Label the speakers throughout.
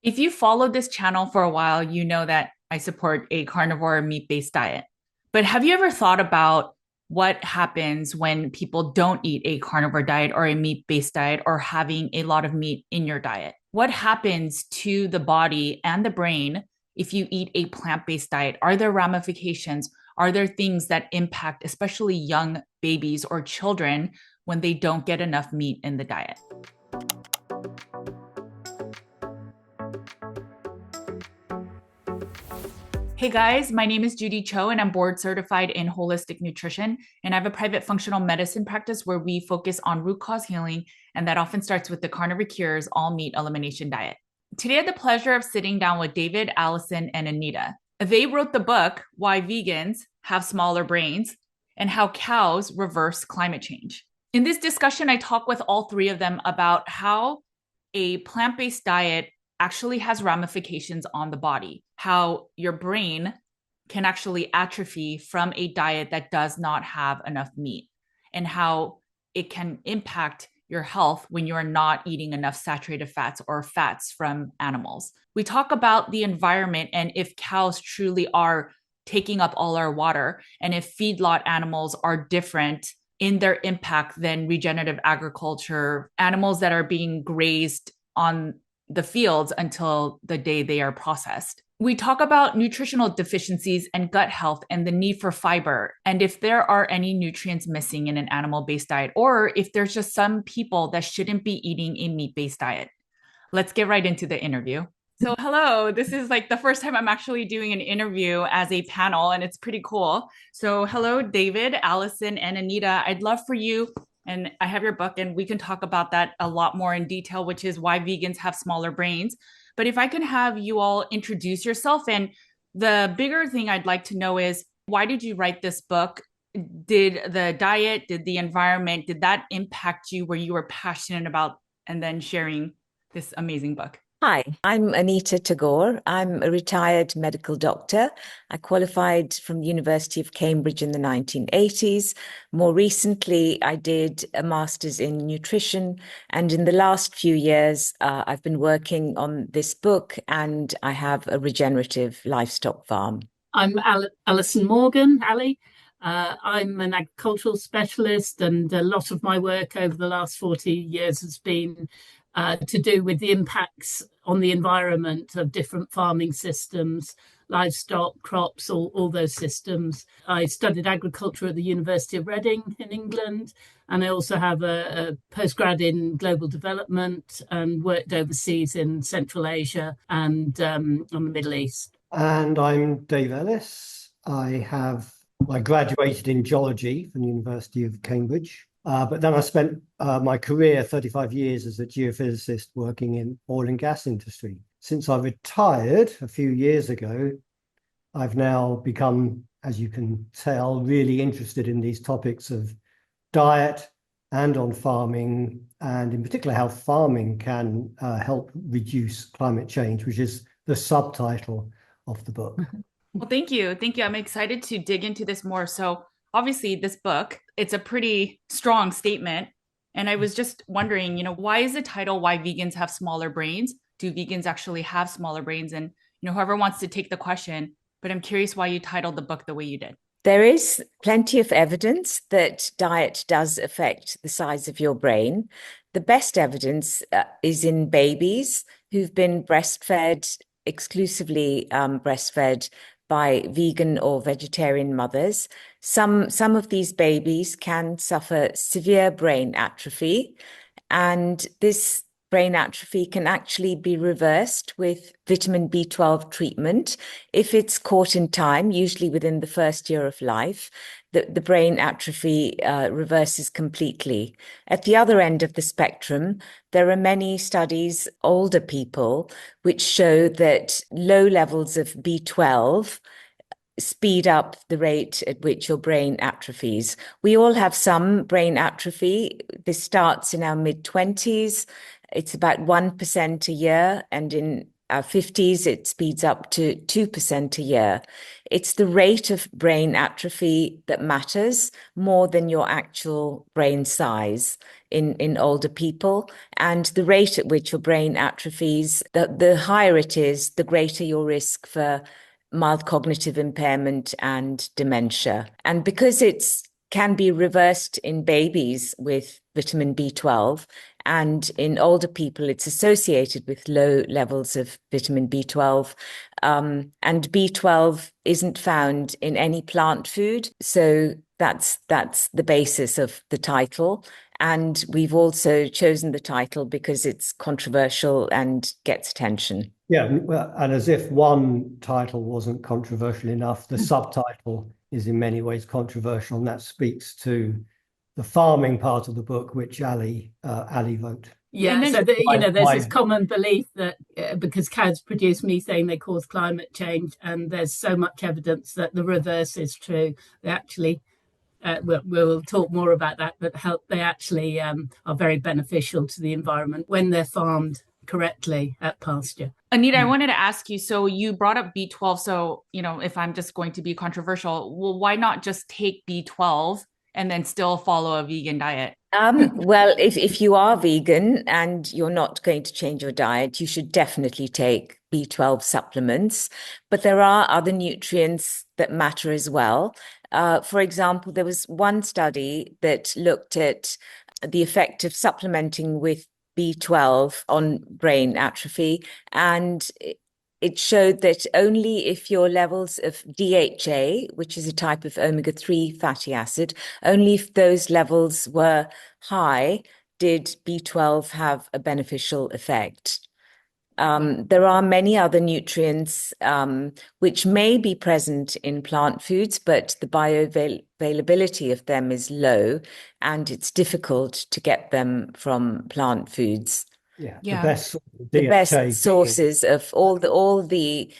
Speaker 1: If you followed this channel for a while, you know that I support a carnivore meat-based diet. But have you ever thought about what happens when people don't eat a carnivore diet or a meat-based diet or having a lot of meat in your diet? What happens to the body and the brain if you eat a plant-based diet? Are there ramifications? Are there things that impact especially young babies or children when they don't get enough meat in the diet? Hey guys, my name is Judy Cho, and I'm board certified in holistic nutrition. And I have a private functional medicine practice where we focus on root cause healing, and that often starts with the Carnivore Cures all meat elimination diet. Today, I had the pleasure of sitting down with David, Alison, and Anita. They wrote the book, Why Vegans Have Smaller Brains and How Cows Reverse Climate Change. In this discussion, I talk with all three of them about how a plant based diet actually has ramifications on the body, how your brain can actually atrophy from a diet that does not have enough meat, and how it can impact your health when you're not eating enough saturated fats or fats from animals. We talk about the environment and if cows truly are taking up all our water, and if feedlot animals are different in their impact than regenerative agriculture, animals that are being grazed on the fields until the day they are processed. We talk about nutritional deficiencies and gut health and the need for fiber, and if there are any nutrients missing in an animal-based diet, or if there's just some people that shouldn't be eating a meat-based diet. Let's get right into the interview. So, hello, this is like the first time I'm actually doing an interview as a panel, and it's pretty cool. So, hello, David, Alison, and Anita. I'd love for you, and I have your book, and we can talk about that a lot more in detail, which is why vegans have smaller brains. But if I can have you all introduce yourself, and the bigger thing I'd like to know is why did you write this book? Did the diet, did the environment, did that impact you where you were passionate about and then sharing this amazing book?
Speaker 2: Hi, I'm Anita Tagore. I'm a retired medical doctor. I qualified from the University of Cambridge in the 1980s. More recently, I did a master's in nutrition. And in the last few years, I've been working on this book, and I have a regenerative livestock farm.
Speaker 3: I'm Alison Morgan, Ali. I'm an agricultural specialist, and a lot of my work over the last 40 years has been to do with the impacts on the environment of different farming systems, livestock, crops, all those systems. I studied agriculture at the University of Reading in England, and I also have a postgrad in global development and worked overseas in Central Asia and on the Middle East.
Speaker 4: And I'm Dave Ellis. I graduated in geology from the University of Cambridge. But then I spent my career, 35 years, as a geophysicist working in oil and gas industry. Since I retired a few years ago, I've now become, as you can tell, really interested in these topics of diet and on farming, and in particular how farming can help reduce climate change, which is the subtitle of the book.
Speaker 1: Well, thank you. Thank you. I'm excited to dig into this more. So, obviously, this book, it's a pretty strong statement. And I was just wondering, why is the title Why Vegans Have Smaller Brains? Do vegans actually have smaller brains? And, whoever wants to take the question, but I'm curious why you titled the book the way you did.
Speaker 2: There is plenty of evidence that diet does affect the size of your brain. The best evidence is in babies who've been breastfed, exclusively breastfed by vegan or vegetarian mothers. Some of these babies can suffer severe brain atrophy, and this brain atrophy can actually be reversed with vitamin B12 treatment if it's caught in time, usually within the first year of life. The brain atrophy reverses completely. At the other end of the spectrum, there are many studies, older people, which show that low levels of B12 speed up the rate at which your brain atrophies. We all have some brain atrophy. This starts in our mid-20s. It's about 1% a year, and in our 50s, it speeds up to 2% a year. It's the rate of brain atrophy that matters more than your actual brain size. in older people. And the rate at which your brain atrophies, the higher it is, the greater your risk for mild cognitive impairment and dementia. And because it's can be reversed in babies with vitamin B12, and in older people, it's associated with low levels of vitamin B12. And B12 isn't found in any plant food. So that's the basis of the title. And we've also chosen the title because it's controversial and gets attention.
Speaker 4: Yeah, well, and as if one title wasn't controversial enough, the subtitle is in many ways controversial, and that speaks to the farming part of the book, which Ali wrote.
Speaker 3: Yeah, so there's this common belief that because cows produce methane, they cause climate change, and there's so much evidence that the reverse is true. They actually, we'll talk more about that, but they actually are very beneficial to the environment when they're farmed correctly at pasture.
Speaker 1: Anita, I wanted to ask you, so you brought up B12. So, if I'm just going to be controversial, well, why not just take B12 and then still follow a vegan diet?
Speaker 2: Well, if you are vegan and you're not going to change your diet, you should definitely take B12 supplements. But there are other nutrients that matter as well. For example, there was one study that looked at the effect of supplementing with B12 on brain atrophy, and it showed that only if your levels of DHA, which is a type of omega-3 fatty acid, only if those levels were high did B12 have a beneficial effect. There are many other nutrients which may be present in plant foods, but the bioavailability of them is low, and it's difficult to get them from plant foods.
Speaker 4: Yeah,
Speaker 2: the best sources of all the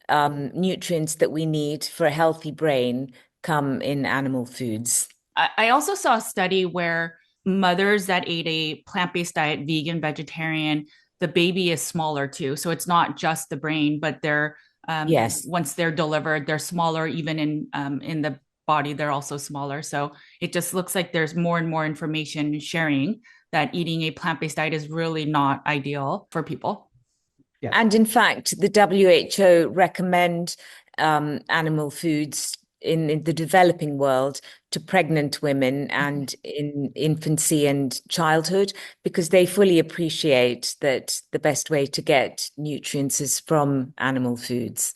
Speaker 2: nutrients that we need for a healthy brain come in animal foods.
Speaker 1: I also saw a study where mothers that ate a plant-based diet, vegan, vegetarian, the baby is smaller too. So it's not just the brain, but they're
Speaker 2: yes,
Speaker 1: once they're delivered, they're smaller. Even in the body, they're also smaller. So it just looks like there's more and more information sharing that eating a plant-based diet is really not ideal for people.
Speaker 2: Yeah. And in fact, the WHO recommend animal foods in the developing world to pregnant women and in infancy and childhood, because they fully appreciate that the best way to get nutrients is from animal foods.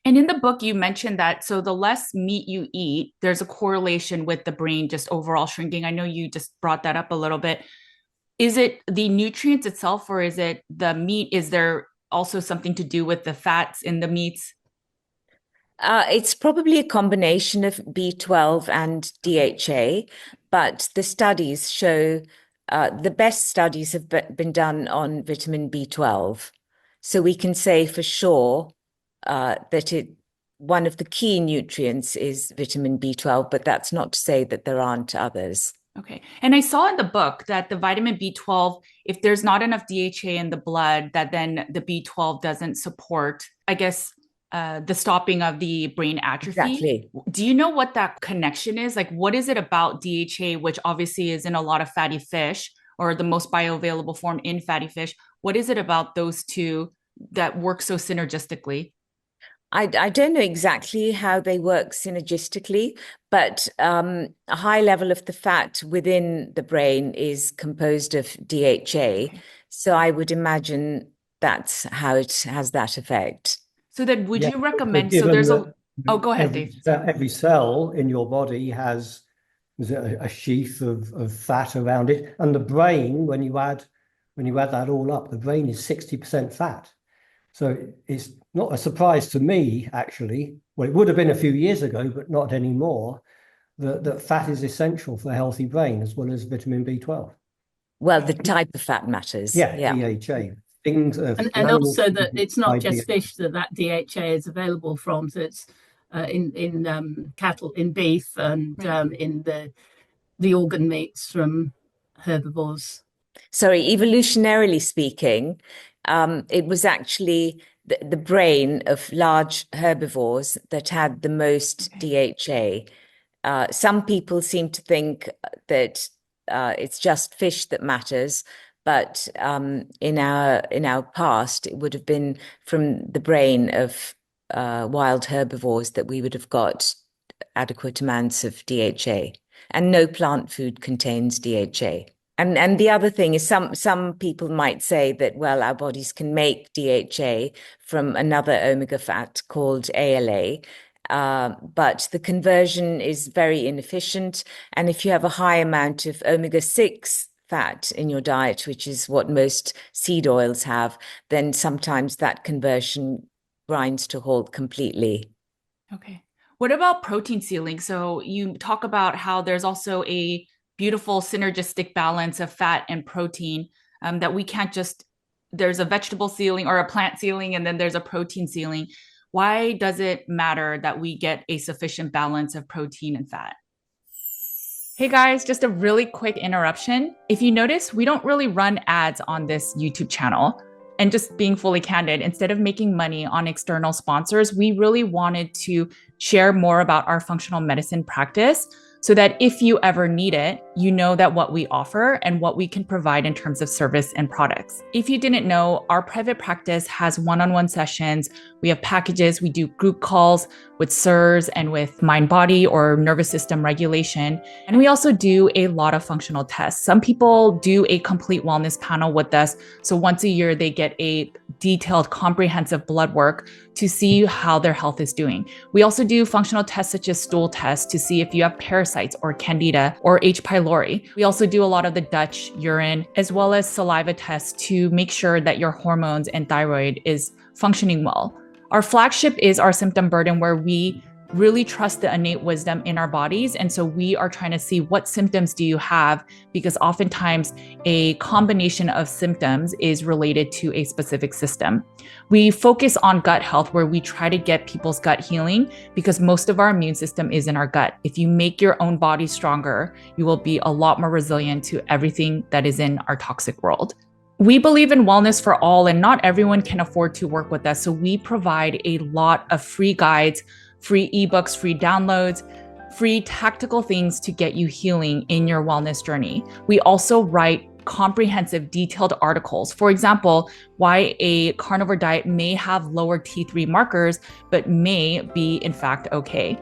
Speaker 1: And in the book, you mentioned that so the less meat you eat, there's a correlation with the brain just overall shrinking. I know you just brought that up a little bit. Is it the nutrients itself, or is it the meat? Is there also something to do with the fats in the meats?
Speaker 2: It's probably a combination of B12 and DHA, but the studies show the best studies have been done on vitamin B12. So we can say for sure that one of the key nutrients is vitamin B12, but that's not to say that there aren't others.
Speaker 1: Okay. And I saw in the book that the vitamin B12, if there's not enough DHA in the blood, that then the B12 doesn't support, I guess, the stopping of the brain atrophy.
Speaker 2: Exactly.
Speaker 1: Do you know what that connection is? Like, what is it about DHA, which obviously is in a lot of fatty fish, or the most bioavailable form in fatty fish? What is it about those two that work so synergistically?
Speaker 2: I don't know exactly how they work synergistically, but a high level of the fat within the brain is composed of DHA. Okay. So I would imagine that's how it has that effect.
Speaker 1: So then would you recommend, so there's oh, go ahead, Dave.
Speaker 4: Every cell in your body has a sheath of fat around it. And the brain, when you add that all up, the brain is 60% fat. So it's not a surprise to me, actually. Well, it would have been a few years ago, but not anymore, that fat is essential for a healthy brain, as well as vitamin B12.
Speaker 2: Well, the type of fat matters.
Speaker 4: Yeah. DHA.
Speaker 3: And also that it's not just fish that DHA is available from. So it's in cattle, in beef, and in the organ meats from herbivores.
Speaker 2: Sorry, evolutionarily speaking, it was actually the brain of large herbivores that had the most DHA. Some people seem to think that it's just fish that matters. But in our past, it would have been from the brain of wild herbivores that we would have got adequate amounts of DHA. And no plant food contains DHA. And the other thing is some people might say that, well, our bodies can make DHA from another omega fat called ALA, but the conversion is very inefficient. And if you have a high amount of omega-6 fat in your diet, which is what most seed oils have, then sometimes that conversion grinds to halt completely.
Speaker 1: Okay. What about protein ceiling? So you talk about how there's also a beautiful synergistic balance of fat and protein, that we can't just, there's a vegetable ceiling or a plant ceiling, and then there's a protein ceiling. Why does it matter that we get a sufficient balance of protein and fat? Hey guys, just a really quick interruption. If you notice, we don't really run ads on this YouTube channel. And just being fully candid, instead of making money on external sponsors, we really wanted to share more about our functional medicine practice so that if you ever need it, you know that what we offer and what we can provide in terms of service and products. If you didn't know, our private practice has one-on-one sessions. We have packages. We do group calls with SIRS and with mind-body or nervous system regulation. And we also do a lot of functional tests. Some people do a complete wellness panel with us. So once a year, they get a detailed, comprehensive blood work to see how their health is doing. We also do functional tests such as stool tests to see if you have parasites or candida or H. pylori. We also do a lot of the Dutch urine as well as saliva tests to make sure that your hormones and thyroid is functioning well. Our flagship is our symptom burden, where we really trust the innate wisdom in our bodies. And so we are trying to see what symptoms do you have, because oftentimes a combination of symptoms is related to a specific system. We focus on gut health, where we try to get people's gut healing, because most of our immune system is in our gut. If you make your own body stronger, you will be a lot more resilient to everything that is in our toxic world. We believe in wellness for all, and not everyone can afford to work with us. So we provide a lot of free guides, free ebooks, free downloads, free tactical things to get you healing in your wellness journey. We also write comprehensive, detailed articles. For example, why a carnivore diet may have lower T3 markers, but may be in fact okay.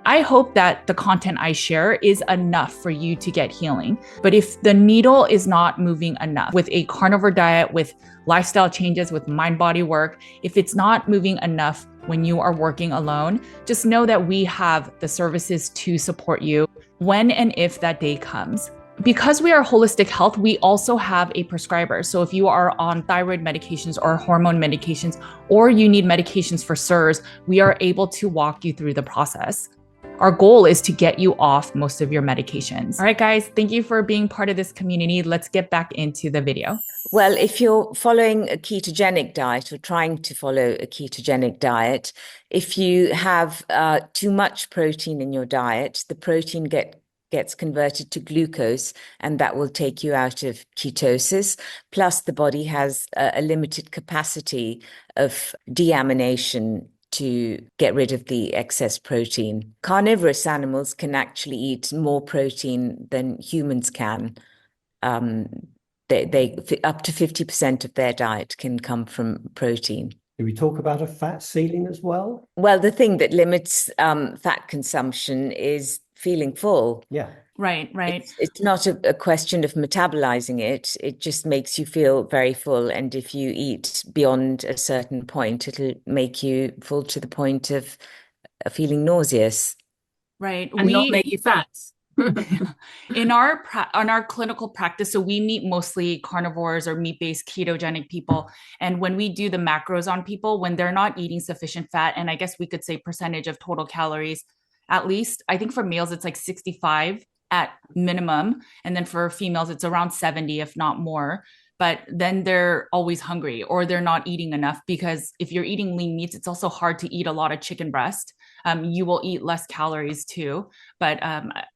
Speaker 1: I hope that the content I share is enough for you to get healing. But if the needle is not moving enough with a carnivore diet, with lifestyle changes, with mind-body work, if it's not moving enough when you are working alone, just know that we have the services to support you when and if that day comes. Because we are holistic health, we also have a prescriber. So if you are on thyroid medications or hormone medications, or you need medications for SIRS, we are able to walk you through the process. Our goal is to get you off most of your medications. All right, guys, thank you for being part of this community. Let's get back into the video.
Speaker 2: Well, if you're following a ketogenic diet or trying to follow a ketogenic diet, if you have too much protein in your diet, the protein gets converted to glucose, and that will take you out of ketosis. Plus, the body has a limited capacity of deamination to get rid of the excess protein. Carnivorous animals can actually eat more protein than humans can. They up to 50% of their diet can come from protein.
Speaker 4: Do we talk about a fat ceiling as well?
Speaker 2: Well, the thing that limits fat consumption is feeling full.
Speaker 4: Yeah.
Speaker 1: Right.
Speaker 2: It's not a question of metabolizing it. It just makes you feel very full. And if you eat beyond a certain point, it'll make you full to the point of feeling nauseous.
Speaker 1: Right.
Speaker 3: And not make you fat.
Speaker 1: On our clinical practice, so we meet mostly carnivores or meat-based ketogenic people. And when we do the macros on people, when they're not eating sufficient fat, and I guess we could say percentage of total calories, at least, I think for males, it's like 65 at minimum. And then for females, it's around 70, if not more. But then they're always hungry, or they're not eating enough, because if you're eating lean meats, it's also hard to eat a lot of chicken breast. You will eat less calories too, but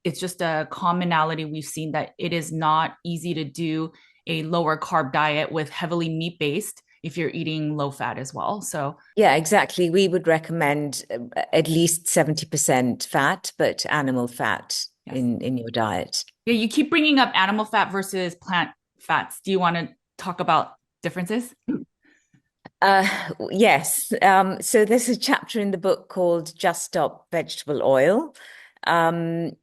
Speaker 1: it's just a commonality we've seen that it is not easy to do a lower carb diet with heavily meat-based if you're eating low fat as well. So
Speaker 2: yeah, exactly. We would recommend at least 70% fat, but animal fat
Speaker 1: Yes.
Speaker 2: in your diet.
Speaker 1: Yeah, you keep bringing up animal fat versus plant fats. Do you want to talk about differences?
Speaker 2: Yes. So there's a chapter in the book called Just Stop Vegetable Oil. And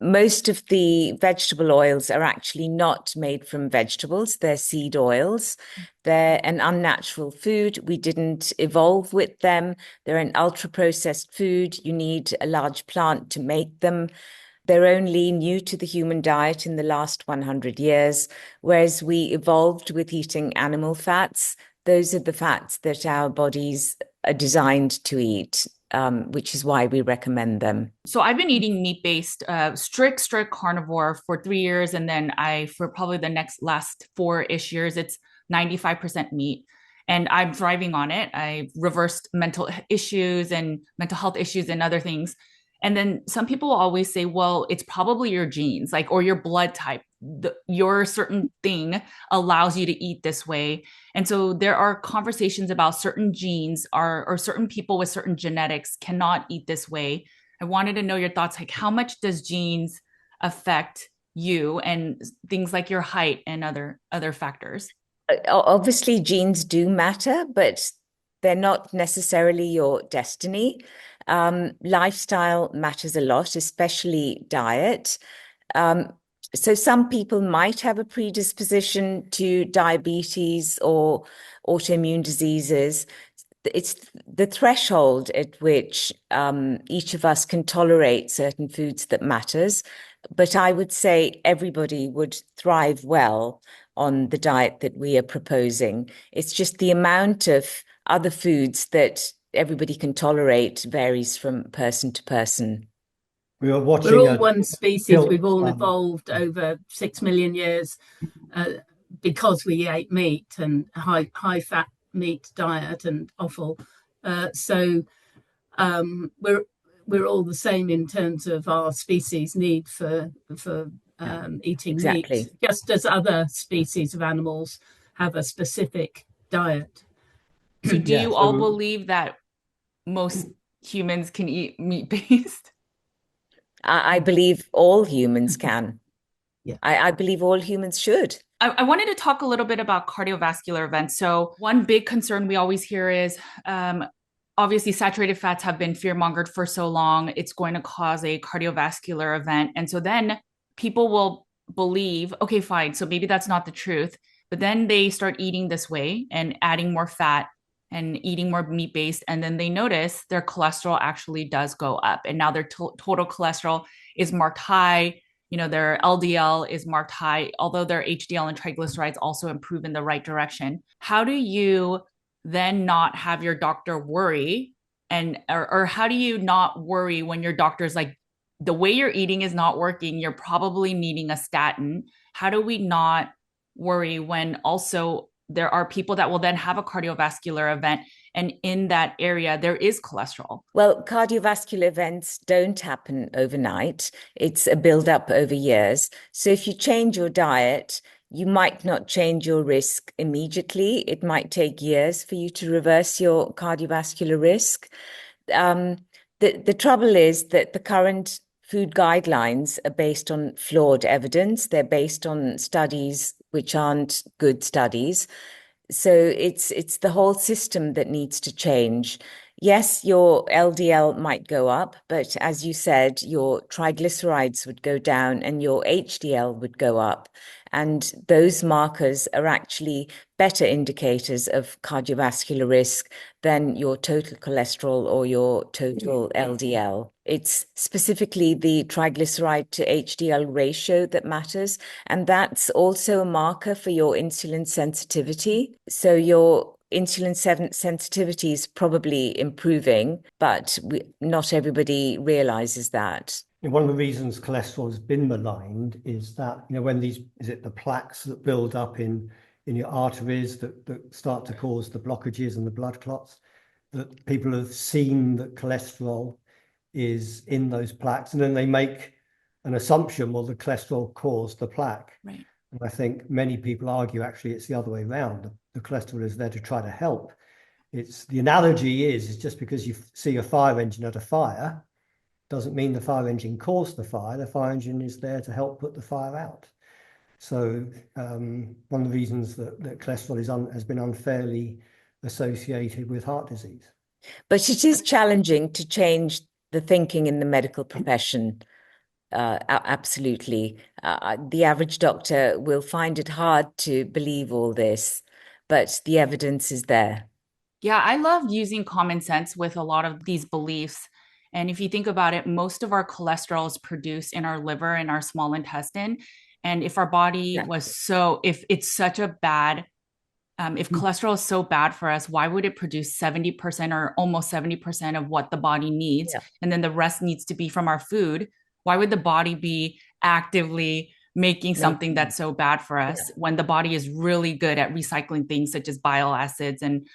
Speaker 2: most of the vegetable oils are actually not made from vegetables. They're seed oils. They're an unnatural food. We didn't evolve with them. They're an ultra-processed food. You need a large plant to make them. They're only new to the human diet in the last 100 years, whereas we evolved with eating animal fats. Those are the fats that our bodies are designed to eat, which is why we recommend them.
Speaker 1: So I've been eating meat-based, strict carnivore for 3 years. And then for probably the last 4-ish years, it's 95% meat. And I'm thriving on it. I reversed mental issues and mental health issues and other things. And then some people always say, well, it's probably your genes, like, or your blood type. Your certain thing allows you to eat this way. And so there are conversations about certain genes or certain people with certain genetics cannot eat this way. I wanted to know your thoughts, like how much does genes affect you and things like your height and other factors?
Speaker 2: Obviously, genes do matter, but they're not necessarily your destiny. Lifestyle matters a lot, especially diet. So some people might have a predisposition to diabetes or autoimmune diseases. It's the threshold at which each of us can tolerate certain foods that matters. But I would say everybody would thrive well on the diet that we are proposing. It's just the amount of other foods that everybody can tolerate varies from person to person.
Speaker 4: We were watching
Speaker 3: We're all one species. We've all evolved
Speaker 2: Mm.
Speaker 3: over 6 million years because we ate meat and high fat meat diet and offal. So we're all the same in terms of our species need for eating
Speaker 2: Exactly.
Speaker 3: meat, just as other species of animals have a specific diet.
Speaker 1: So do you all believe that most humans can eat meat-based?
Speaker 2: I believe all humans can.
Speaker 3: Yeah.
Speaker 2: I believe all humans should.
Speaker 1: I wanted to talk a little bit about cardiovascular events. So one big concern we always hear is obviously saturated fats have been fear-mongered for so long. It's going to cause a cardiovascular event. And so then people will believe, okay, fine. So maybe that's not the truth. But then they start eating this way and adding more fat and eating more meat-based. And then they notice their cholesterol actually does go up. And now their total cholesterol is marked high. Their LDL is marked high, although their HDL and triglycerides also improve in the right direction. How do you then not have your doctor worry? Or how do you not worry when your doctor's like, the way you're eating is not working, you're probably needing a statin? How do we not worry when also there are people that will then have a cardiovascular event and in that area there is cholesterol?
Speaker 2: Well, cardiovascular events don't happen overnight. It's a build-up over years. So if you change your diet, you might not change your risk immediately. It might take years for you to reverse your cardiovascular risk. The trouble is that the current food guidelines are based on flawed evidence. They're based on studies which aren't good studies. So it's the whole system that needs to change. Yes, your LDL might go up, but as you said, your triglycerides would go down and your HDL would go up. And those markers are actually better indicators of cardiovascular risk than your total cholesterol or your total LDL. It's specifically the triglyceride to HDL ratio that matters. And that's also a marker for your insulin sensitivity. So your insulin sensitivity is probably improving, but not everybody realizes that.
Speaker 4: One of the reasons cholesterol has been maligned is that, when is it the plaques that build up in your arteries that start to cause the blockages and the blood clots, that people have seen that cholesterol is in those plaques, and then they make an assumption, well, the cholesterol caused the plaque.
Speaker 1: Right.
Speaker 4: And I think many people argue actually it's the other way around. The cholesterol is there to try to help. The analogy is just because you see a fire engine at a fire doesn't mean the fire engine caused the fire. The fire engine is there to help put the fire out. So one of the reasons that cholesterol has been unfairly associated with heart disease.
Speaker 2: But it is challenging to change the thinking in the medical profession. Absolutely. The average doctor will find it hard to believe all this, but the evidence is there.
Speaker 1: Yeah, I love using common sense with a lot of these beliefs. And if you think about it, most of our cholesterol is produced in our liver and our small intestine. And if our body was if it's such a bad, if cholesterol is so bad for us, why would it produce 70% or almost 70% of what the body needs? And then the rest needs to be from our food. Why would the body be actively making something that's so bad for us when the body is really good at recycling things such as bile acids and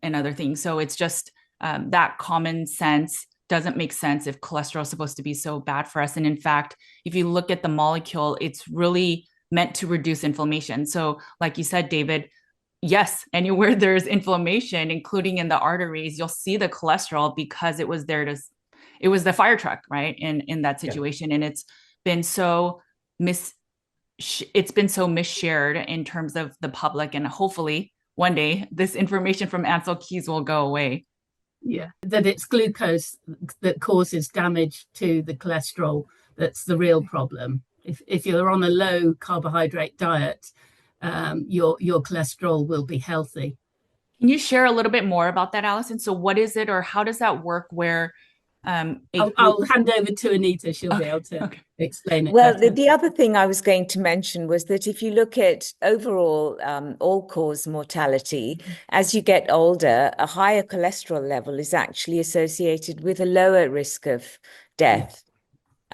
Speaker 1: other things? So it's just that common sense doesn't make sense if cholesterol is supposed to be so bad for us. And in fact, if you look at the molecule, it's really meant to reduce inflammation. So like you said, David, yes, anywhere there's inflammation, including in the arteries, you'll see the cholesterol because it was there to, it was the fire truck, right? In that situation. And it's been so misshared in terms of the public. And hopefully one day this information from Ansel Keys will go away.
Speaker 3: Yeah, that it's glucose that causes damage to the cholesterol that's the real problem. If you're on a low carbohydrate diet, your cholesterol will be healthy.
Speaker 1: Can you share a little bit more about that, Alison? So what is it, or how does that work where
Speaker 3: I'll hand over to Anita. She'll be able to explain it.
Speaker 2: Well, the other thing I was going to mention was that if you look at overall all-cause mortality, as you get older, a higher cholesterol level is actually associated with a lower risk of death.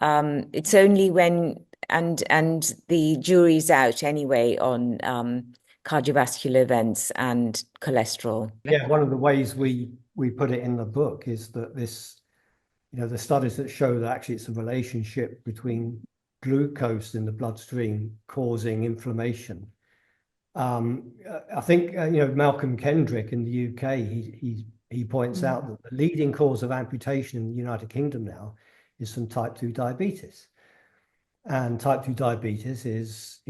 Speaker 2: It's only when, and the jury's out anyway on cardiovascular events and cholesterol.
Speaker 4: Yeah, one of the ways we put it in the book is that this, the studies that show that actually it's a relationship between glucose in the bloodstream causing inflammation. I think, Malcolm Kendrick in the UK, he points out that the leading cause of amputation in the United Kingdom now is from type 2 diabetes. And type 2 diabetes is,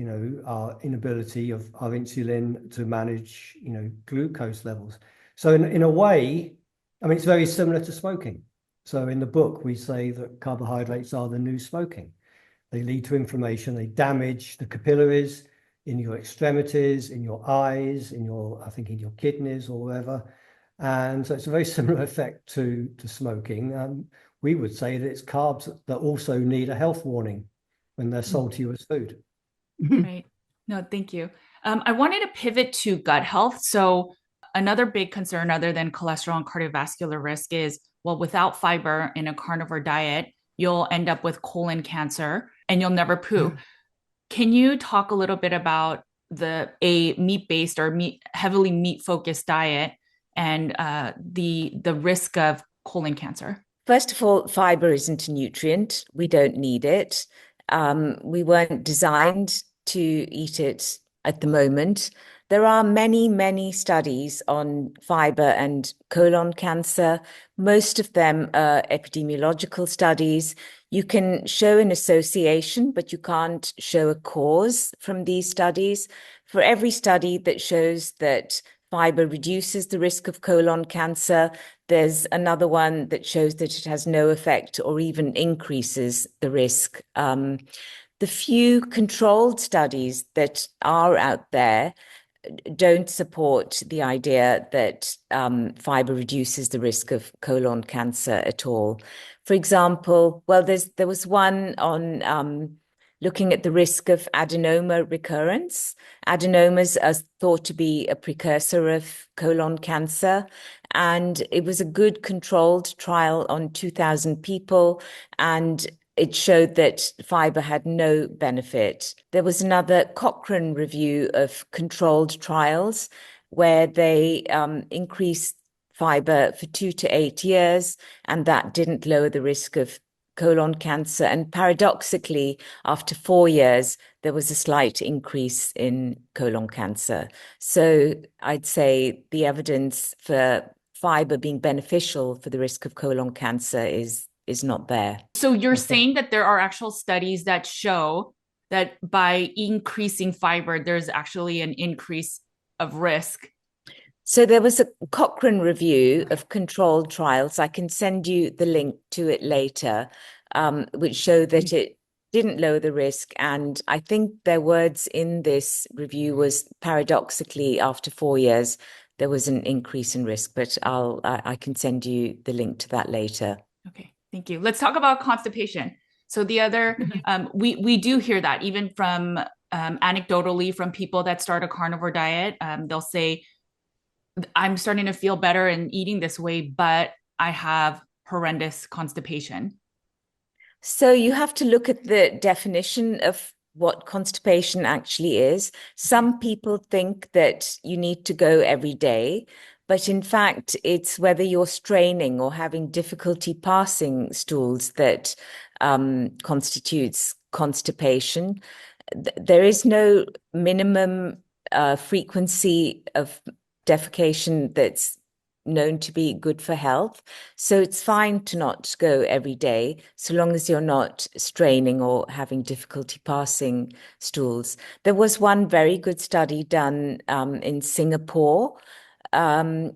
Speaker 4: our inability of our insulin to manage, glucose levels. So in a way, I mean, it's very similar to smoking. So in the book, we say that carbohydrates are the new smoking. They lead to inflammation. They damage the capillaries in your extremities, in your eyes, in your kidneys or wherever. And so it's a very similar effect to smoking. We would say that it's carbs that also need a health warning when they're sold to you as food.
Speaker 1: Right. No, thank you. I wanted to pivot to gut health. So another big concern other than cholesterol and cardiovascular risk is, well, without fiber in a carnivore diet, you'll end up with colon cancer and you'll never poo. Can you talk a little bit about a meat-based or heavily meat-focused diet and the risk of colon cancer?
Speaker 2: First of all, fiber isn't a nutrient. We don't need it. We weren't designed to eat it at the moment. There are many, many studies on fiber and colon cancer. Most of them are epidemiological studies. You can show an association, but you can't show a cause from these studies. For every study that shows that fiber reduces the risk of colon cancer, there's another one that shows that it has no effect or even increases the risk. The few controlled studies that are out there don't support the idea that fiber reduces the risk of colon cancer at all. For example, well, there was one on looking at the risk of adenoma recurrence. Adenomas are thought to be a precursor of colon cancer, and it was a good controlled trial on 2,000 people, and it showed that fiber had no benefit. There was another Cochrane review of controlled trials where they increased fiber for 2 to 8 years, and that didn't lower the risk of colon cancer. And paradoxically, after 4 years, there was a slight increase in colon cancer. So I'd say the evidence for fiber being beneficial for the risk of colon cancer is is not there.
Speaker 1: So you're saying that there are actual studies that show that by increasing fiber, there's actually an increase of risk.
Speaker 2: So there was a Cochrane review of controlled trials. I can send you the link to it later, which show that it didn't lower the risk. And I think their words in this review was paradoxically, after 4 years, there was an increase in risk. But I can send you the link to that later.
Speaker 1: Okay, thank you. Let's talk about constipation. So the other, we do hear that even from anecdotally from people that start a carnivore diet. They'll say, I'm starting to feel better and eating this way, but I have horrendous constipation.
Speaker 2: So you have to look at the definition of what constipation actually is. Some people think that you need to go every day, but in fact, it's whether you're straining or having difficulty passing stools that constitutes constipation. There is no minimum frequency of defecation that's known to be good for health. So it's fine to not go every day, so long as you're not straining or having difficulty passing stools. There was one very good study done in Singapore on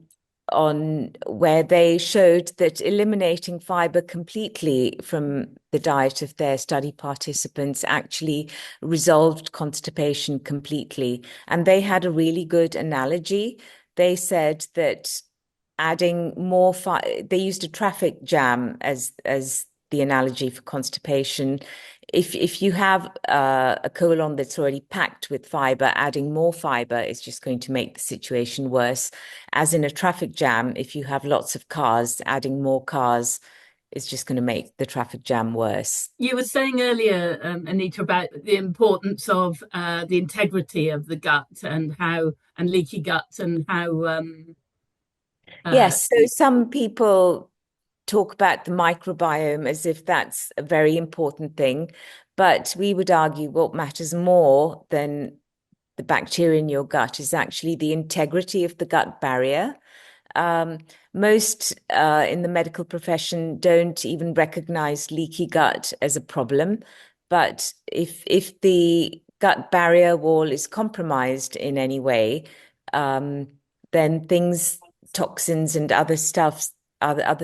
Speaker 2: where they showed that eliminating fiber completely from the diet of their study participants actually resolved constipation completely. And they had a really good analogy. They said that adding more they used a traffic jam as the analogy for constipation. If you have a colon that's already packed with fiber, adding more fiber is just going to make the situation worse. As in a traffic jam, if you have lots of cars, adding more cars is just going to make the traffic jam worse.
Speaker 3: You were saying earlier, Anita, about the importance of the integrity of the gut and leaky gut and how.
Speaker 2: Yes, so some people talk about the microbiome as if that's a very important thing, but we would argue what matters more than the bacteria in your gut is actually the integrity of the gut barrier. Most in the medical profession don't even recognize leaky gut as a problem, but if the gut barrier wall is compromised in any way, then toxins and other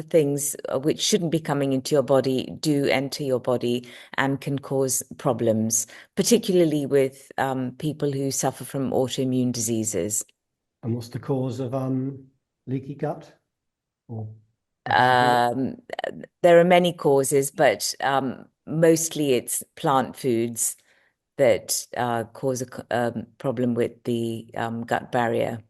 Speaker 2: things which shouldn't be coming into your body do enter your body and can cause problems, particularly with people who suffer from autoimmune diseases.
Speaker 4: And what's the cause of leaky gut?
Speaker 2: There are many causes, but mostly it's plant foods that cause a problem with the gut barrier.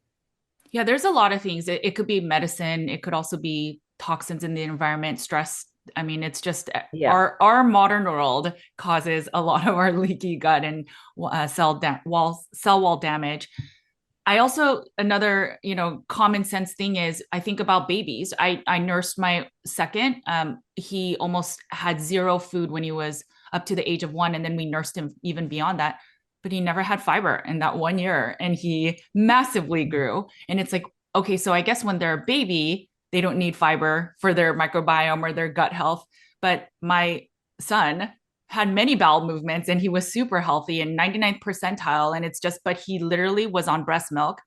Speaker 1: Yeah, there's a lot of things. It could be medicine. It could also be toxins in the environment, stress. I mean, it's just our modern world causes a lot of our leaky gut and cell wall damage. I also, another, common sense thing is I think about babies. I nursed my second. He almost had zero food when he was up to the age of 1, and then we nursed him even beyond that. But he never had fiber in that 1 year, and he massively grew. And it's like, okay, so I guess when they're a baby, they don't need fiber for their microbiome or their gut health. But my son had many bowel movements and he was super healthy and 99th percentile. And it's just, but he literally was on breast milk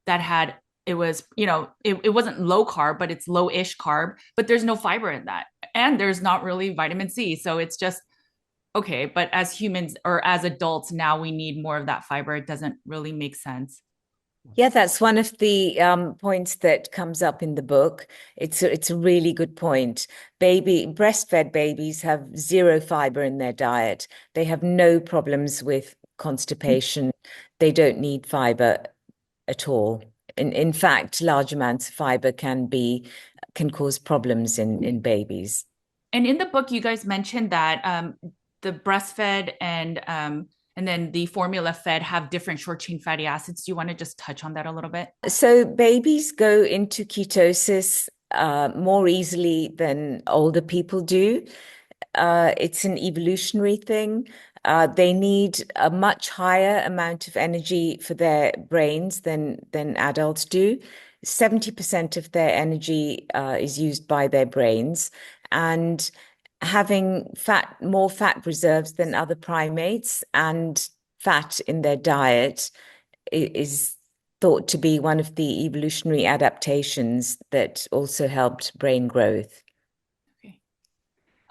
Speaker 1: that had, it was, it wasn't low carb, but it's low-ish carb, but there's no fiber in that. And there's not really vitamin C. So it's just, okay, but as humans or as adults, now we need more of that fiber. It doesn't really make sense.
Speaker 2: Yeah, that's one of the points that comes up in the book. It's a really good point. Breastfed babies have zero fiber in their diet. They have no problems with constipation. They don't need fiber at all. In fact, large amounts of fiber can cause problems in babies.
Speaker 1: And in the book, you guys mentioned that the breastfed and then the formula fed have different short chain fatty acids. Do you want to just touch on that a little bit?
Speaker 2: So babies go into ketosis more easily than older people do. It's an evolutionary thing. They need a much higher amount of energy for their brains than adults do. 70% of their energy is used by their brains. And having more fat reserves than other primates, and fat in their diet is thought to be one of the evolutionary adaptations that also helped brain growth.
Speaker 1: Okay.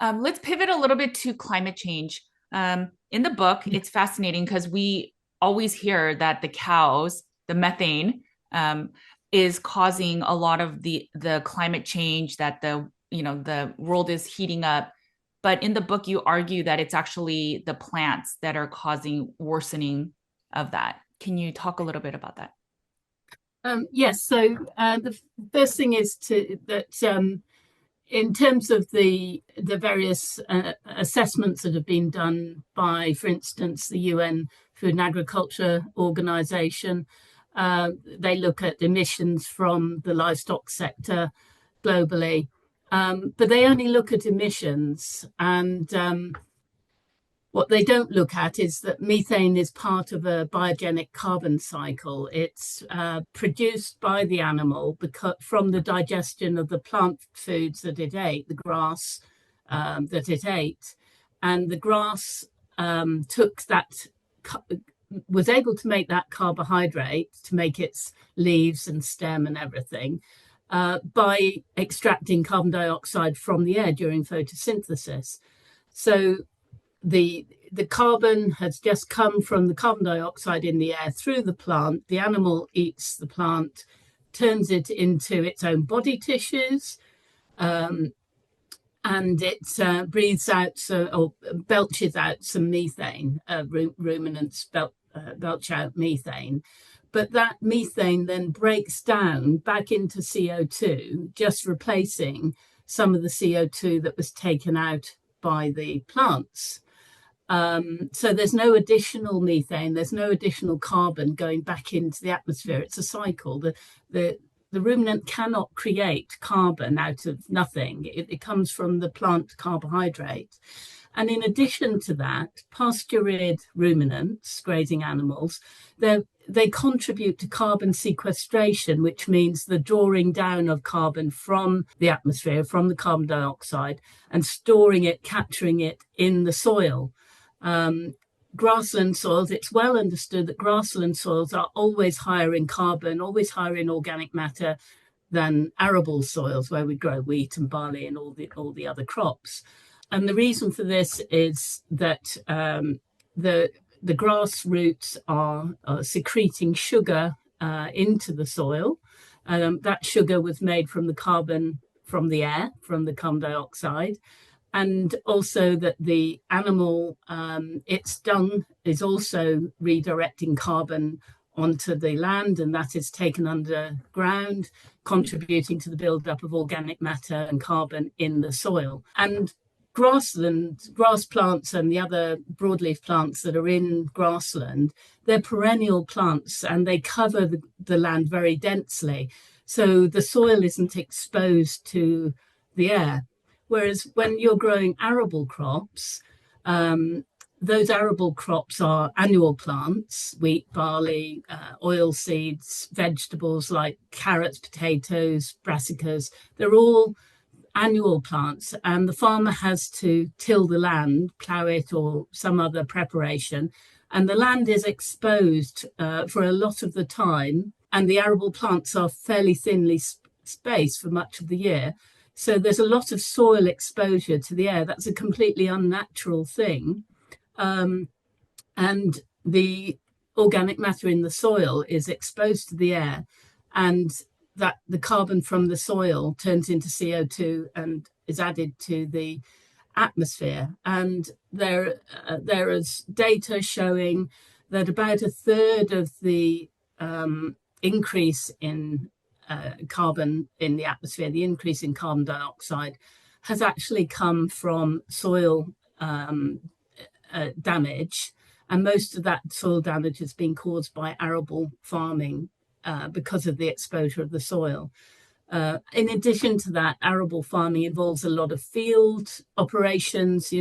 Speaker 1: Let's pivot a little bit to climate change. In the book, it's fascinating because we always hear that the cows, the methane, is causing a lot of the climate change, that the world is heating up. But in the book, you argue that it's actually the plants that are causing worsening of that. Can you talk a little bit about that?
Speaker 3: Yes. So the first thing is that in terms of the various assessments that have been done by, for instance, the UN Food and Agriculture Organization, they look at emissions from the livestock sector globally, but they only look at emissions, and what they don't look at is that methane is part of a biogenic carbon cycle. It's produced by the animal from the digestion of the plant foods that it ate, the grass that it ate. And the grass was able to make that carbohydrate, to make its leaves and stem and everything, by extracting carbon dioxide from the air during photosynthesis. So the carbon has just come from the carbon dioxide in the air through the plant. The animal eats the plant, turns it into its own body tissues, and it breathes out or belches out some methane. Ruminants belch out methane. But that methane then breaks down back into CO2, just replacing some of the CO2 that was taken out by the plants. So there's no additional methane, there's no additional carbon going back into the atmosphere. It's a cycle. The ruminant cannot create carbon out of nothing. It comes from the plant carbohydrate. And in addition to that, pasture-reared ruminants, grazing animals, they contribute to carbon sequestration, which means the drawing down of carbon from the atmosphere, from the carbon dioxide, and storing it, capturing it in the soil. Grassland soils, it's well understood that grassland soils are always higher in carbon, always higher in organic matter than arable soils where we grow wheat and barley and all the other crops. And the reason for this is that the grass roots are secreting sugar into the soil. That sugar was made from the carbon from the air, from the carbon dioxide. And also that the animal, its dung is also redirecting carbon onto the land, and that is taken underground, contributing to the buildup of organic matter and carbon in the soil. And grass plants and the other broadleaf plants that are in grassland, they're perennial plants and they cover the land very densely. So the soil isn't exposed to the air. Whereas when you're growing arable crops, those arable crops are annual plants, wheat, barley, oil seeds, vegetables like carrots, potatoes, brassicas. They're all annual plants, and the farmer has to till the land, plough it or some other preparation, and the land is exposed for a lot of the time, and the arable plants are fairly thinly spaced for much of the year. So there's a lot of soil exposure to the air. That's a completely unnatural thing. And the organic matter in the soil is exposed to the air, and that the carbon from the soil turns into CO2 and is added to the atmosphere. And there is data showing that about a third of the increase in carbon in the atmosphere, the increase in carbon dioxide, has actually come from soil damage. And most of that soil damage has been caused by arable farming because of the exposure of the soil. In addition to that, arable farming involves a lot of field operations,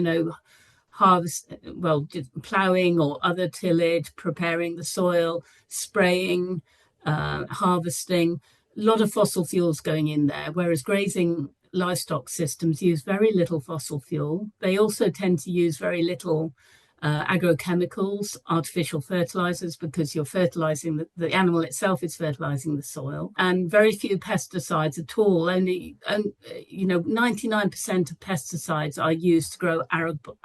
Speaker 3: ploughing or other tillage, preparing the soil, spraying, harvesting, a lot of fossil fuels going in there, whereas grazing livestock systems use very little fossil fuel. They also tend to use very little agrochemicals, artificial fertilizers, because you're fertilizing the animal itself is fertilizing the soil, and very few pesticides at all. Only 99% of pesticides are used to grow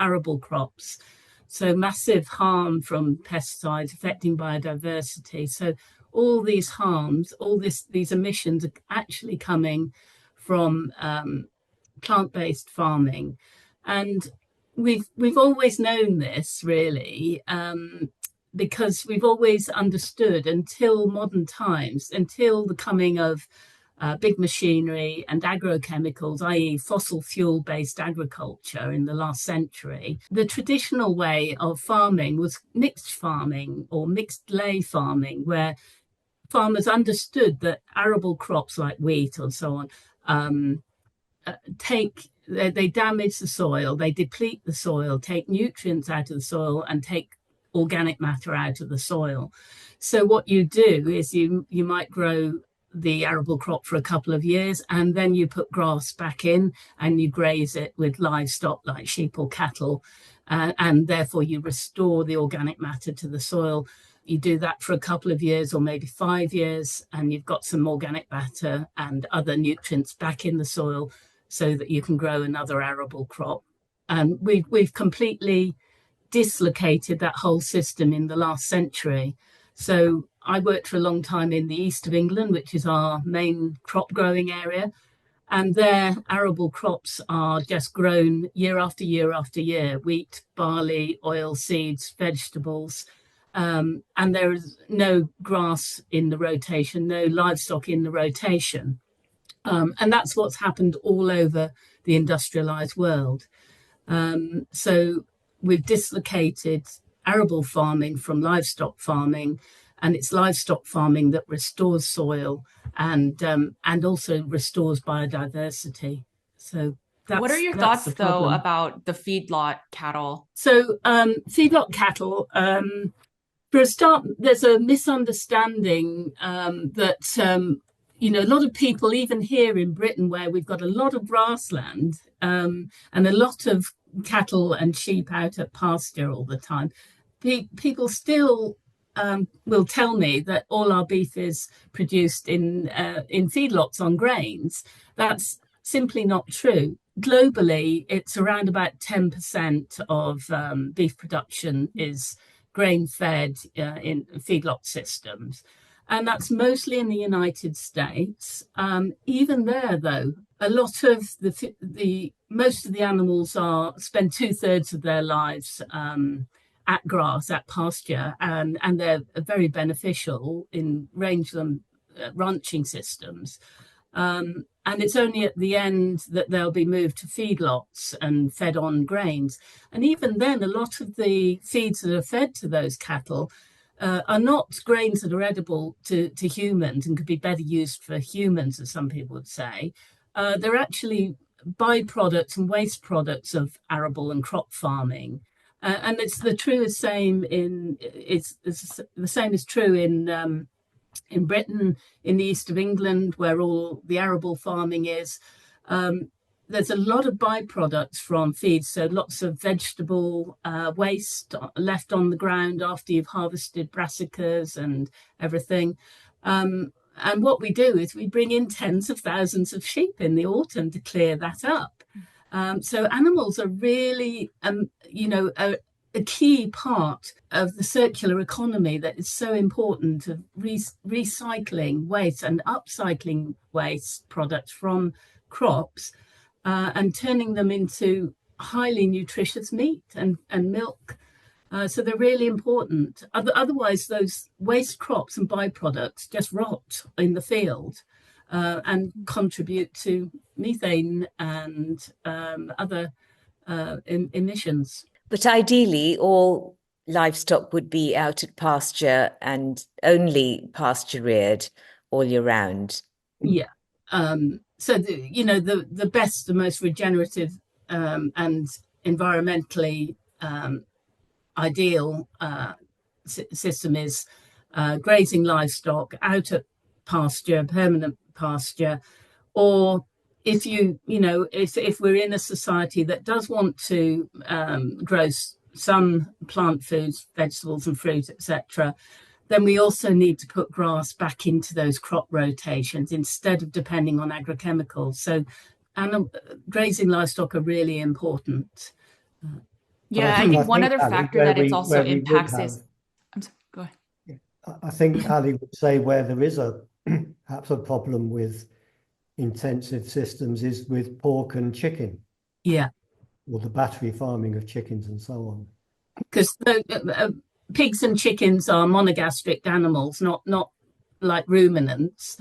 Speaker 3: arable crops. So massive harm from pesticides affecting biodiversity. So all these harms, these emissions are actually coming from plant-based farming. And we've always known this, really, because we've always understood until modern times, until the coming of big machinery and agrochemicals, i.e. fossil fuel-based agriculture in the last century. The traditional way of farming was mixed farming or mixed lay farming, where farmers understood that arable crops like wheat and so on they damage the soil, they deplete the soil, take nutrients out of the soil, and take organic matter out of the soil. So what you do is you might grow the arable crop for a couple of years, and then you put grass back in and you graze it with livestock like sheep or cattle, and therefore you restore the organic matter to the soil. You do that for a couple of years or maybe 5 years, and you've got some organic matter and other nutrients back in the soil so that you can grow another arable crop. And we've completely dislocated that whole system in the last century. So I worked for a long time in the east of England, which is our main crop growing area. And their arable crops are just grown year after year after year: wheat, barley, oil seeds, vegetables. And there is no grass in the rotation, no livestock in the rotation. And that's what's happened all over the industrialized world. So we've dislocated arable farming from livestock farming, and it's livestock farming that restores soil and also restores biodiversity. So
Speaker 1: what are your thoughts, though, about the feedlot cattle?
Speaker 3: So feedlot cattle, for a start, there's a misunderstanding that a lot of people, even here in Britain, where we've got a lot of grassland and a lot of cattle and sheep out at pasture all the time, people still will tell me that all our beef is produced in feedlots on grains. That's simply not true. Globally, it's around about 10% of beef production is grain-fed in feedlot systems. And that's mostly in the United States. Even there, though, a lot of most of the animals spend 2/3 of their lives at grass, at pasture, and they're very beneficial in ranching systems. And it's only at the end that they'll be moved to feedlots and fed on grains. And even then, a lot of the feeds that are fed to those cattle are not grains that are edible to humans and could be better used for humans, as some people would say. They're actually byproducts and waste products of arable and crop farming. And it's the same the same is true in Britain, in the east of England, where all the arable farming is. There's a lot of byproducts from feeds, so lots of vegetable waste left on the ground after you've harvested brassicas and everything. And what we do is we bring in tens of thousands of sheep in the autumn to clear that up. So animals are really, a key part of the circular economy that is so important, of recycling waste and upcycling waste products from crops and turning them into highly nutritious meat and milk. So they're really important. Otherwise, those waste crops and byproducts just rot in the field and contribute to methane and other emissions.
Speaker 2: But ideally, all livestock would be out at pasture and only pasture reared all year round.
Speaker 3: Yeah. So the best, the most regenerative and environmentally ideal system is grazing livestock out at pasture, permanent pasture, or if if we're in a society that does want to grow some plant foods, vegetables and fruit, etc., then we also need to put grass back into those crop rotations instead of depending on agrochemicals. So grazing livestock are really important.
Speaker 1: Yeah, I think one other factor that it's also impacts is, I'm sorry, go ahead.
Speaker 4: I think Ali would say where there is perhaps a problem with intensive systems is with pork and chicken.
Speaker 3: Yeah.
Speaker 4: Or the battery farming of chickens and so on.
Speaker 3: Because pigs and chickens are monogastric animals, not like ruminants.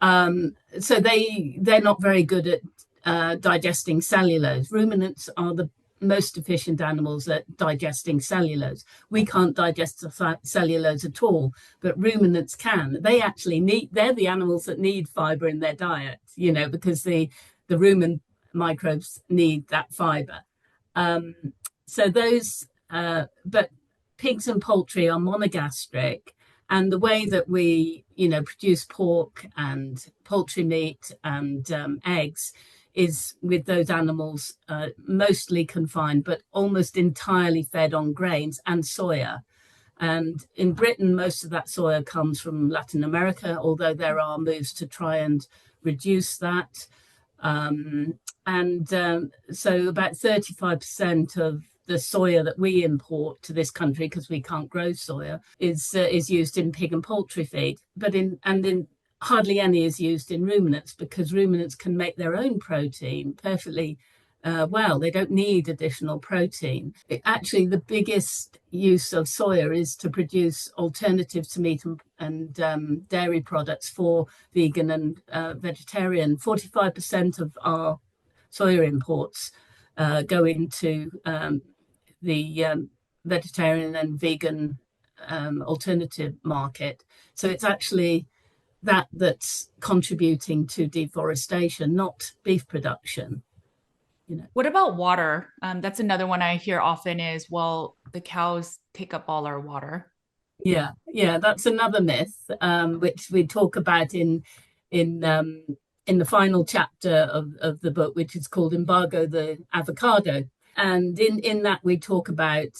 Speaker 3: So they're not very good at digesting cellulose. Ruminants are the most efficient animals at digesting cellulose. We can't digest cellulose at all, but ruminants can. They're the animals that need fiber in their diet, because the rumen microbes need that fiber. So those, but pigs and poultry are monogastric, and the way that we, produce pork and poultry meat and eggs is with those animals mostly confined, but almost entirely fed on grains and soya. And in Britain, most of that soya comes from Latin America, although there are moves to try and reduce that. So about 35% of the soya that we import to this country, because we can't grow soya, is used in pig and poultry feed. But hardly any is used in ruminants, because ruminants can make their own protein perfectly well. They don't need additional protein. Actually, the biggest use of soya is to produce alternatives to meat and dairy products for vegan and vegetarian. 45% of our soya imports go into the vegetarian and vegan alternative market. So it's actually that's contributing to deforestation, not beef production.
Speaker 1: What about water? That's another one I hear often is, well, the cows take up all our water.
Speaker 3: Yeah, that's another myth, which we talk about in the final chapter of the book, which is called Embargo the Avocado. And in that we talk about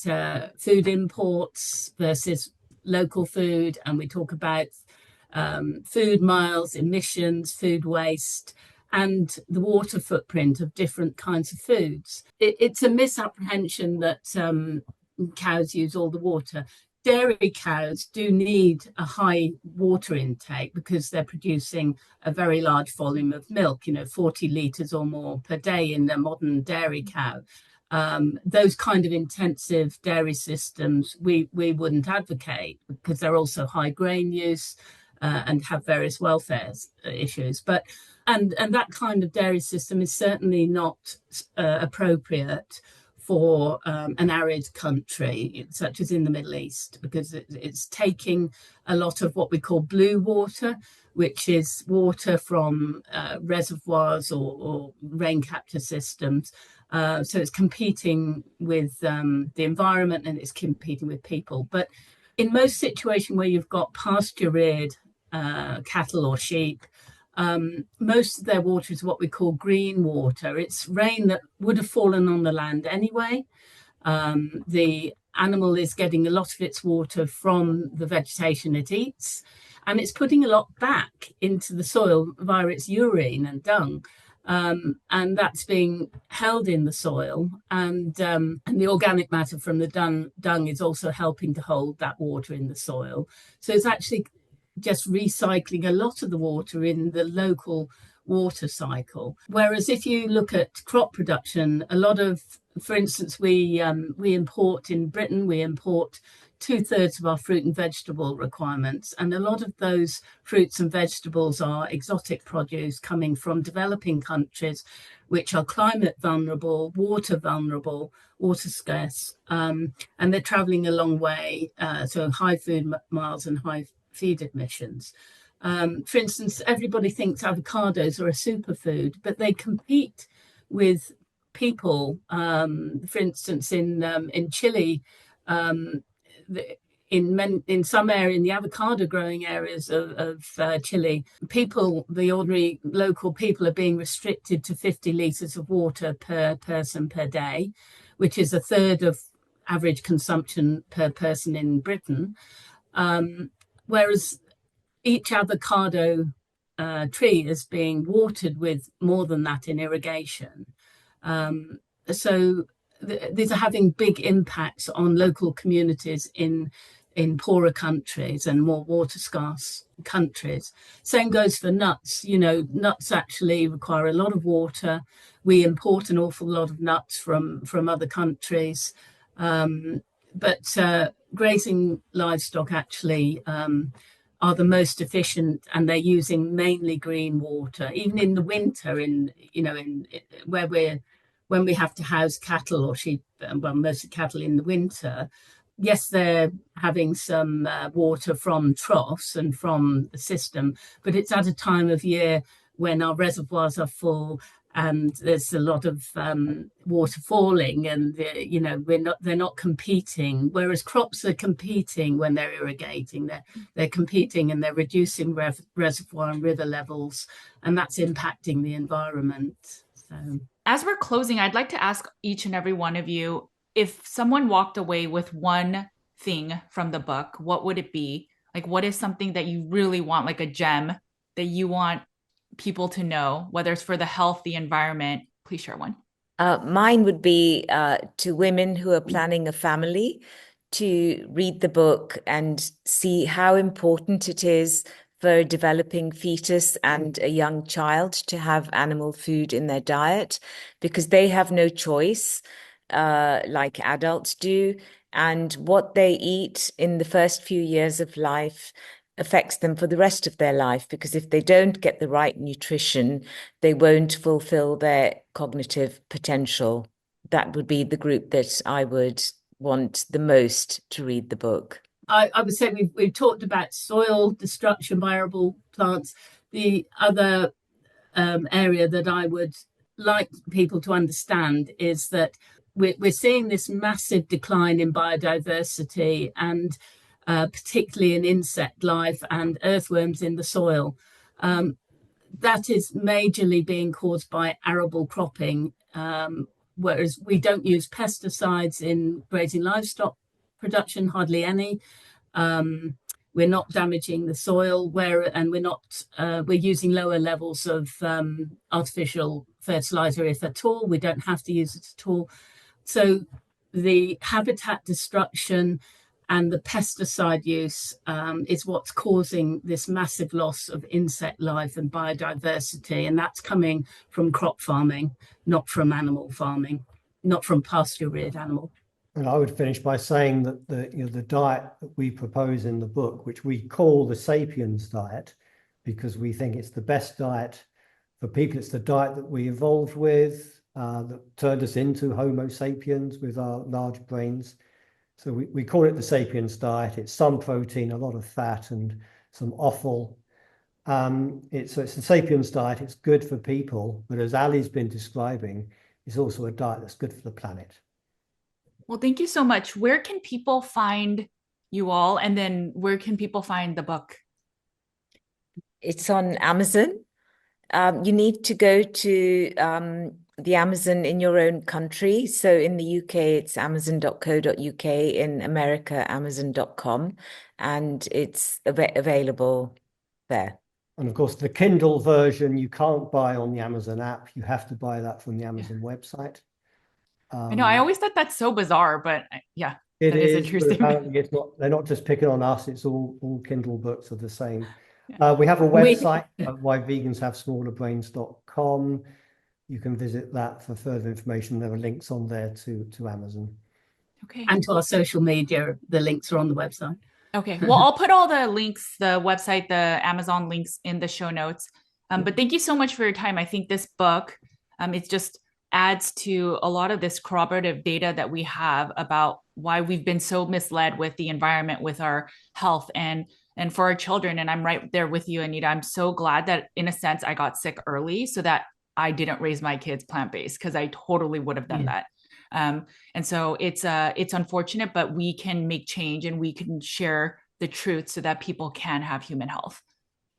Speaker 3: food imports versus local food, and we talk about food miles, emissions, food waste, and the water footprint of different kinds of foods. It's a misapprehension that cows use all the water. Dairy cows do need a high water intake because they're producing a very large volume of milk, 40 litres or more per day in a modern dairy cow. Those kind of intensive dairy systems we wouldn't advocate, because they're also high grain use and have various welfare issues. And that kind of dairy system is certainly not appropriate for an arid country such as in the Middle East, because it's taking a lot of what we call blue water, which is water from reservoirs or rain capture systems. So it's competing with the environment, and it's competing with people. But in most situations where you've got pasture-reared cattle or sheep, most of their water is what we call green water. It's rain that would have fallen on the land anyway. The animal is getting a lot of its water from the vegetation it eats, and it's putting a lot back into the soil via its urine and dung. And that's being held in the soil, and the organic matter from the dung is also helping to hold that water in the soil. So it's actually just recycling a lot of the water in the local water cycle. Whereas if you look at crop production, a lot of, for instance, we import in Britain, we import 2/3 of our fruit and vegetable requirements. And a lot of those fruits and vegetables are exotic produce coming from developing countries, which are climate vulnerable, water scarce, and they're traveling a long way. So high food miles and high feed emissions. For instance, everybody thinks avocados are a superfood, but they compete with people. For instance, in Chile, in some area, in the avocado growing areas of Chile, the ordinary local people are being restricted to 50 litres of water per person per day, which is a third of average consumption per person in Britain. Whereas each avocado tree is being watered with more than that in irrigation. So these are having big impacts on local communities in poorer countries and more water scarce countries. Same goes for nuts. Nuts actually require a lot of water. We import an awful lot of nuts from other countries. But grazing livestock actually are the most efficient, and they're using mainly green water. Even in the winter, when we have to house cattle or sheep, well, mostly cattle in the winter, yes, they're having some water from troughs and from the system, but it's at a time of year when our reservoirs are full and there's a lot of water falling, and they're not competing. Whereas crops are competing when they're irrigating. They're competing and they're reducing reservoir and river levels, and that's impacting the environment. So,
Speaker 1: as we're closing, I'd like to ask each and every one of you, if someone walked away with one thing from the book, what would it be? Like, what is something that you really want, like a gem that you want people to know, whether it's for the health, the environment? Please share one.
Speaker 2: Mine would be to women who are planning a family to read the book and see how important it is for a developing fetus and a young child to have animal food in their diet, because they have no choice like adults do. And what they eat in the first few years of life affects them for the rest of their life, because if they don't get the right nutrition, they won't fulfill their cognitive potential. That would be the group that I would want the most to read the book.
Speaker 3: I would say we've talked about soil destruction by arable plants. The other area that I would like people to understand is that we're seeing this massive decline in biodiversity, and particularly in insect life and earthworms in the soil. That is majorly being caused by arable cropping, whereas we don't use pesticides in grazing livestock production, hardly any. We're not damaging the soil, and we're using lower levels of artificial fertilizer, if at all. We don't have to use it at all. So the habitat destruction and the pesticide use is what's causing this massive loss of insect life and biodiversity. And that's coming from crop farming, not from animal farming, not from pasture-reared animal.
Speaker 4: And I would finish by saying that the diet that we propose in the book, which we call the Sapiens diet, because we think it's the best diet for people. It's the diet that we evolved with, that turned us into Homo sapiens with our large brains. So we call it the Sapiens diet. It's some protein, a lot of fat, and some offal. It's the Sapiens diet. It's good for people, but as Ali's been describing, it's also a diet that's good for the planet.
Speaker 1: Well, thank you so much. Where can people find you all? And then where can people find the book?
Speaker 2: It's on Amazon. You need to go to the Amazon in your own country. So in the UK, it's amazon.co.uk. In America, amazon.com. And it's available there.
Speaker 4: And of course, the Kindle version you can't buy on the Amazon app. You have to buy that from the Amazon website.
Speaker 1: I know, I always thought that's so bizarre, but yeah,
Speaker 4: it is
Speaker 1: interesting.
Speaker 4: Apparently it's not. They're not just picking on us. It's all Kindle books are the same. Yeah. We have a website at whyveganshavesmallerbrains.com. You can visit that for further information. There are links on there to Amazon.
Speaker 1: Okay.
Speaker 3: And to our social media, the links are on the website.
Speaker 1: Okay. Well, I'll put all the links, the website, the Amazon links in the show notes. But thank you so much for your time. I think this book, it's just adds to a lot of this corroborative data that we have about why we've been so misled with the environment, with our health, and for our children. And I'm right there with you, Anita. I'm so glad that in a sense I got sick early so that I didn't raise my kids plant-based, because I totally would have done that. And so it's unfortunate, but we can make change and we can share the truth so that people can have human health.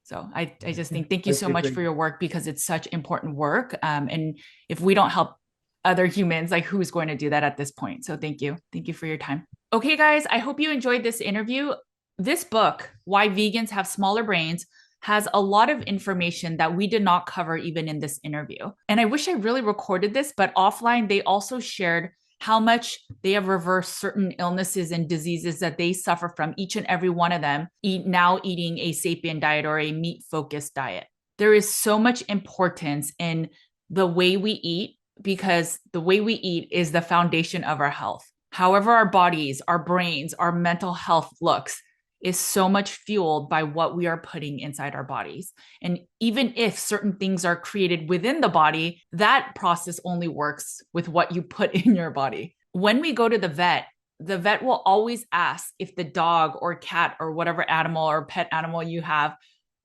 Speaker 1: So I just think thank you so much for your work, because it's such important work. And if we don't help other humans, like who's going to do that at this point? So thank you. Thank you for your time. Okay, guys, I hope you enjoyed this interview. This book, Why Vegans Have Smaller Brains, has a lot of information that we did not cover even in this interview. And I wish I really recorded this, but offline, they also shared how much they have reversed certain illnesses and diseases that they suffer from, each and every one of them, now eating a sapien diet or a meat-focused diet. There is so much importance in the way we eat, because the way we eat is the foundation of our health. However, our bodies, our brains, our mental health looks is so much fueled by what we are putting inside our bodies. And even if certain things are created within the body, that process only works with what you put in your body. When we go to the vet will always ask if the dog or cat or whatever animal or pet animal you have,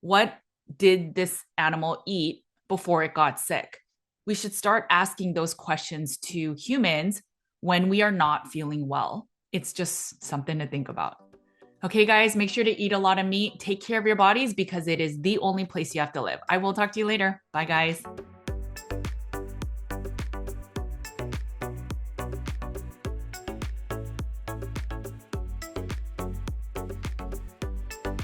Speaker 1: what did this animal eat before it got sick? We should start asking those questions to humans when we are not feeling well. It's just something to think about. Okay, guys, make sure to eat a lot of meat. Take care of your bodies, because it is the only place you have to live. I will talk to you later. Bye, guys.